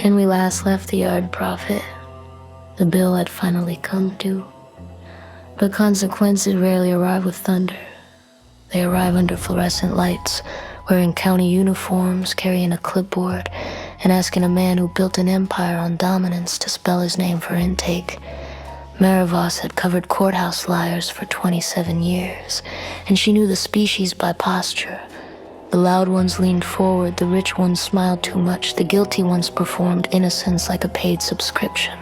When we last left the yard prophet, the bill had finally come due. But consequences rarely arrive with thunder. They arrive under fluorescent lights, wearing county uniforms, carrying a clipboard, and asking a man who built an empire on dominance to spell his name for intake. Mara Voss had covered courthouse liars for 27 years, and she knew the species by posture. The loud ones leaned forward, the rich ones smiled too much, the guilty ones performed innocence like a paid subscription.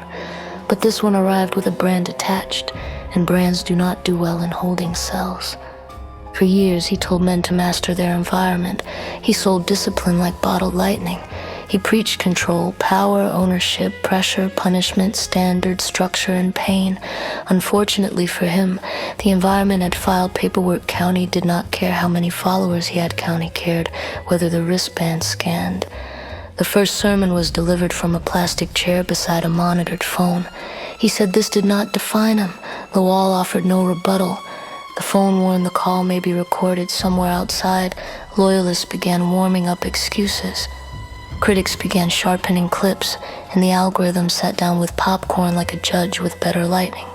But this one arrived with a brand attached, and brands do not do well in holding cells. For years, he told men to master their environment. He sold discipline like bottled lightning. He preached control, power, ownership, pressure, punishment, standard, structure, and pain. Unfortunately for him, the environment had filed paperwork. County did not care how many followers he had. County cared whether the wristband scanned. The first sermon was delivered from a plastic chair beside a monitored phone. He said this did not define him. The wall offered no rebuttal. The phone warned the call may be recorded somewhere outside. Loyalists began warming up excuses. Critics began sharpening clips, and the algorithm sat down with popcorn like a judge with better lighting.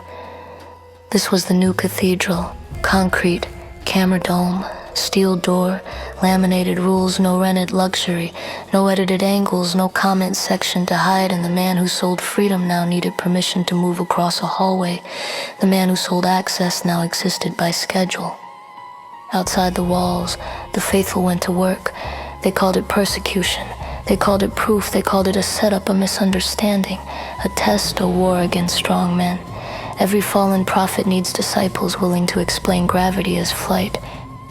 This was the new cathedral: concrete, camera dome, steel door, laminated rules, no rented luxury, no edited angles, no comment section to hide, and the man who sold freedom now needed permission to move across a hallway. The man who sold access now existed by schedule. Outside the walls, the faithful went to work. They called it persecution. They called it proof. They called it a setup, a misunderstanding, a test, a war against strong men. Every fallen prophet needs disciples willing to explain gravity as flight.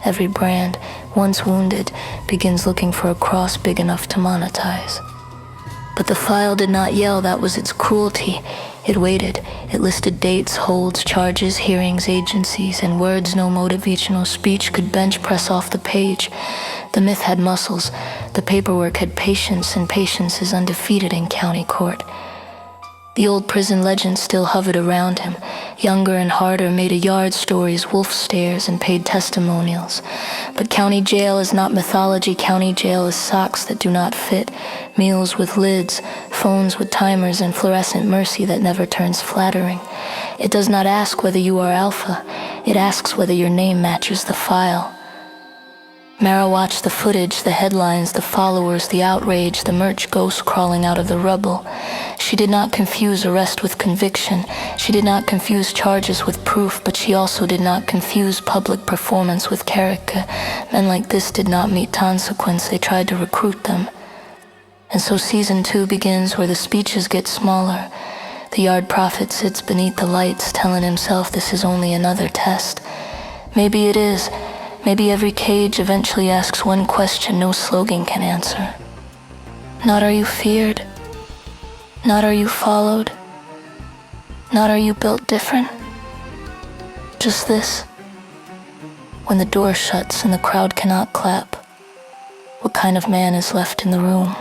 Every brand, once wounded, begins looking for a cross big enough to monetize. But the file did not yell. That was its cruelty. It waited. It listed dates, holds, charges, hearings, agencies, and words no motivational speech could bench press off the page. The myth had muscles. The paperwork had patience, and patience is undefeated in county court. The old prison legend still hovered around him. Younger and harder, made a yard stories, wolf stares, and paid testimonials. But county jail is not mythology. County jail is socks that do not fit, meals with lids, phones with timers, and fluorescent mercy that never turns flattering. It does not ask whether you are alpha. It asks whether your name matches the file. Mara watched the footage, the headlines, the followers, the outrage, the merch ghost crawling out of the rubble. She did not confuse arrest with conviction. She did not confuse charges with proof, but she also did not confuse public performance with character. Men like this did not meet consequence. They tried to recruit them. And so season 2 begins, where the speeches get smaller. The yard prophet sits beneath the lights, telling himself this is only another test. Maybe it is. Maybe every cage eventually asks one question no slogan can answer. Not are you feared? Not are you followed? Not are you built different? Just this. When the door shuts and the crowd cannot clap, what kind of man is left in the room?